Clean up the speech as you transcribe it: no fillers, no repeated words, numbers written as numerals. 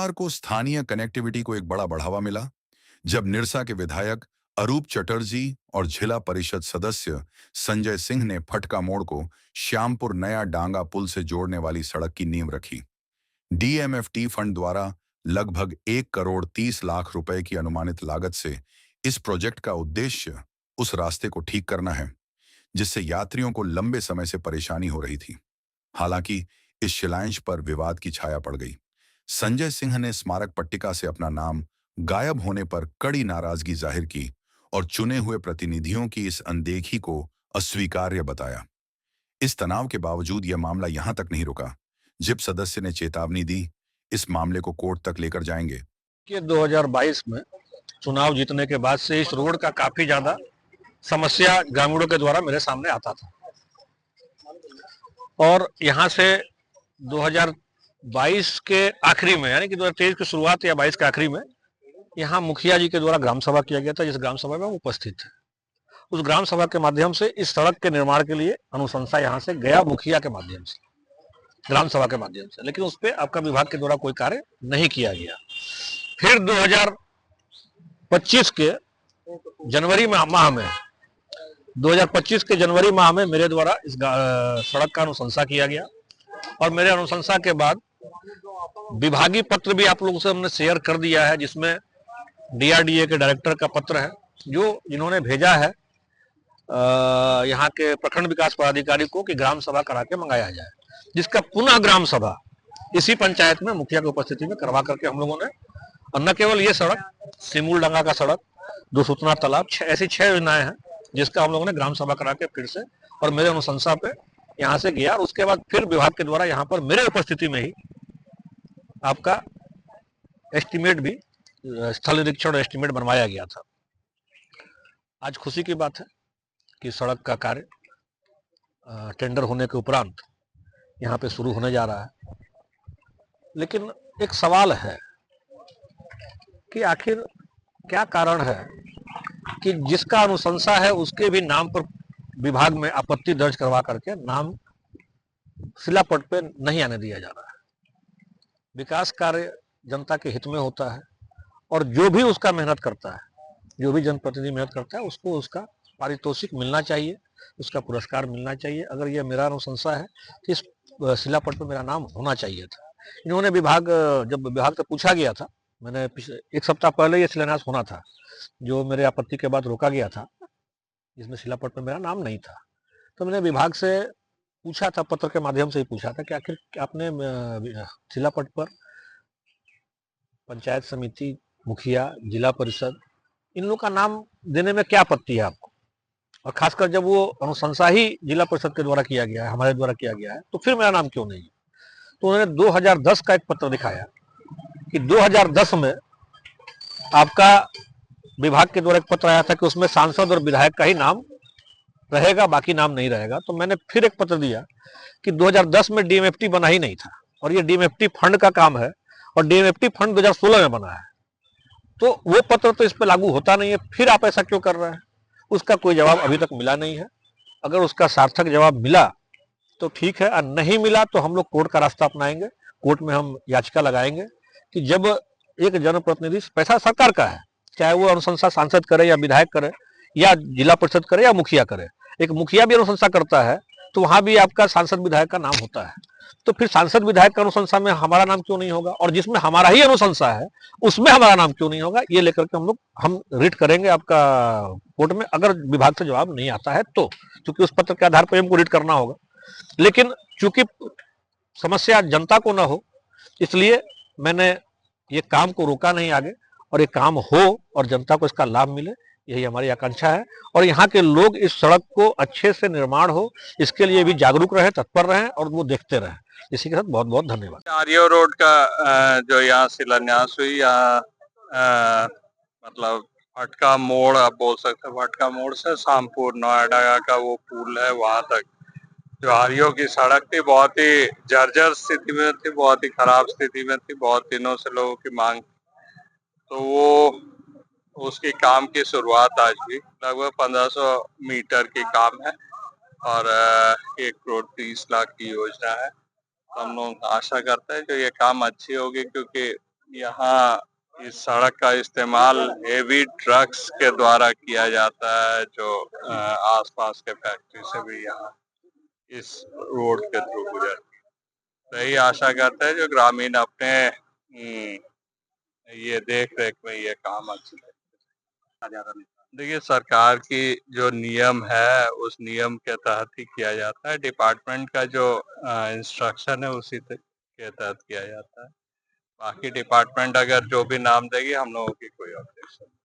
सोमवार को स्थानीय कनेक्टिविटी को एक बड़ा बढ़ावा मिला जब निरसा के विधायक अरूप चटर्जी और जिला परिषद सदस्य संजय सिंह ने फटका मोड़ को श्यामपुर नया डांगा पुल से जोड़ने वाली सड़क की नींव रखी। डीएमएफटी फंड द्वारा लगभग 1 करोड़ 30 लाख रुपए की अनुमानित लागत से इस प्रोजेक्ट का उद्देश्य उस रास्ते को ठीक करना है जिससे यात्रियों को लंबे समय से परेशानी हो रही थी। हालांकि इस शिलान्यास पर विवाद की छाया पड़ गई। संजय सिंह ने स्मारक पट्टिका से अपना नाम गायब होने पर कड़ी नाराजगी जाहिर की और चुने हुए प्रतिनिधियों की इस अनदेखी को अस्वीकार्य बताया। इस तनाव के बावजूद यह मामला यहां तक नहीं रुका। जिप सदस्य ने चेतावनी दी, इस मामले को कोर्ट तक लेकर जाएंगे। कि 2022 में चुनाव जीतने के बाद से इस रोड का काफी ज्यादा समस्या ग्रामीणों के द्वारा मेरे सामने आता था और यहाँ से 2022 के आखिरी में यानी कि 2023 की शुरुआत या 22 के आखिरी में यहाँ मुखिया जी के द्वारा ग्राम सभा किया गया था, जिस ग्राम सभा में हम उपस्थित थे। उस ग्राम सभा के माध्यम से इस सड़क के निर्माण के लिए अनुशंसा यहाँ से गया मुखिया के माध्यम से, ग्राम सभा के माध्यम से, लेकिन उस पर आपका विभाग के द्वारा कोई कार्य नहीं किया गया। फिर 2025 के जनवरी माह में 2025 के जनवरी माह में मेरे द्वारा इस सड़क का अनुशंसा किया गया और मेरे अनुशंसा के बाद विभागीय पत्र भी आप लोगों से हमने शेयर कर दिया है, जिसमें डीआरडीए के डायरेक्टर का पत्र है जिन्होंने भेजा है यहाँ के प्रखंड विकास पदाधिकारी को कि ग्राम सभा करा के मंगाया जाए, जिसका पुनः ग्राम सभा इसी पंचायत में मुखिया की उपस्थिति में करवा करके हम लोगों ने, और न केवल ये सड़क, सिमूल डंगा का सड़क, दो सुतना तालाब, ऐसी 6 योजनाएं हैं जिसका हम लोगों ने ग्राम सभा करा के फिर से और मेरे अनुशंसा पे यहाँ से गया। और उसके बाद फिर विभाग के द्वारा यहाँ पर मेरे उपस्थिति में ही आपका एस्टीमेट भी, स्थल निरीक्षण एस्टीमेट बनवाया गया था। आज खुशी की बात है कि सड़क का कार्य टेंडर होने के उपरांत यहाँ पे शुरू होने जा रहा है, लेकिन एक सवाल है कि आखिर क्या कारण है कि जिसका अनुशंसा है उसके भी नाम पर विभाग में आपत्ति दर्ज करवा करके नाम शिलापट पे नहीं आने दिया जा रहा है। विकास कार्य जनता के हित में होता है और जो भी उसका मेहनत करता है, जो भी जनप्रतिनिधि मेहनत करता है, उसको उसका पारितोषिक मिलना चाहिए, उसका पुरस्कार मिलना चाहिए। अगर यह मेरा अनुशंसा है तो इस शिलापट पर मेरा नाम होना चाहिए था। इन्होंने जब विभाग से पूछा गया था, मैंने 1 सप्ताह पहले ये शिलान्यास होना था जो मेरे आपत्ति के बाद रोका गया था, जिसमें शिलापट पर मेरा नाम नहीं था। तो मैंने विभाग से पूछा था, पत्र के माध्यम से ही पूछा था कि आखिर आपने शिलापट पर पंचायत समिति, मुखिया, जिला परिषद, इन लोगों का नाम देने में क्या आपत्ति है आपको, और खासकर जब वो अनुशंसा ही जिला परिषद के द्वारा किया गया है, हमारे द्वारा किया गया है, तो फिर मेरा नाम क्यों नहीं है। तो उन्होंने 2010 का एक पत्र दिखाया कि 2010 में आपका विभाग के द्वारा एक पत्र आया था कि उसमें सांसद और विधायक का ही नाम रहेगा, बाकी नाम नहीं रहेगा। तो मैंने फिर एक पत्र दिया कि 2010 में डीएमएफटी बना ही नहीं था और ये डीएमएफटी फंड का काम है और डीएमएफटी फंड 2016 में बना है, तो वो पत्र तो इस पर लागू होता नहीं है, फिर आप ऐसा क्यों कर रहे हैं। उसका कोई जवाब अभी तक मिला नहीं है। अगर उसका सार्थक जवाब मिला तो ठीक है, और नहीं मिला तो हम लोग कोर्ट का रास्ता अपनाएंगे। कोर्ट में हम याचिका लगाएंगे कि जब एक जनप्रतिनिधि, पैसा सरकार का है, चाहे वो अनुशंसा सांसद करे या विधायक करे या जिला परिषद करे या मुखिया करे, एक मुखिया भी अनुशंसा करता है तो वहां भी आपका सांसद विधायक का नाम होता है। तो फिर सांसद विधायक का अनुशंसा में हमारा नाम क्यों नहीं होगा, और जिसमें हमारा ही अनुशंसा है उसमें हमारा नाम क्यों नहीं होगा। ये लेकर के हम रिट करेंगे आपका कोर्ट में, अगर विभाग से जवाब नहीं आता है तो, क्योंकि उस पत्र के आधार पर हमको रिट करना होगा। लेकिन चूंकि समस्या जनता को ना हो, इसलिए मैंने ये काम को रोका नहीं आगे, और ये काम हो और जनता को इसका लाभ मिले, यही हमारी आकांक्षा है। और यहाँ के लोग इस सड़क को अच्छे से निर्माण हो, इसके लिए भी जागरूक रहे, तत्पर रहें और वो देखते रहें। इसी के साथ बहुत बहुत धन्यवाद। आर्यो रोड का जो यहाँ शिलान्यास हुई, यहाँ मतलब भटका मोड़, आप बोल सकते हैं, भटका मोड़ से शामपुर नोएडा का वो पुल है, वहां तक जो आर्यो की सड़क थी बहुत ही जर्जर स्थिति में थी, बहुत ही खराब स्थिति में थी, बहुत दिनों से लोगों की मांग। तो वो उसकी काम की शुरुआत आज हुई। लगभग 1500 मीटर की काम है और 1 करोड़ 30 लाख की योजना है। हम लोग आशा करते हैं कि ये काम अच्छी होगी, क्योंकि यहाँ इस सड़क का इस्तेमाल हेवी ट्रक्स के द्वारा किया जाता है जो आसपास के फैक्ट्री से भी यहाँ इस रोड के थ्रू गुजरती है। तो यही आशा करते हैं जो ग्रामीण अपने ये देख रेख में ये काम अच्छी देखिए सरकार की जो नियम है उस नियम के तहत ही किया जाता है। डिपार्टमेंट का जो इंस्ट्रक्शन है उसी के तहत किया जाता है। बाकी डिपार्टमेंट अगर जो भी नाम देगी हम लोगों की कोई ऑब्जेक्शन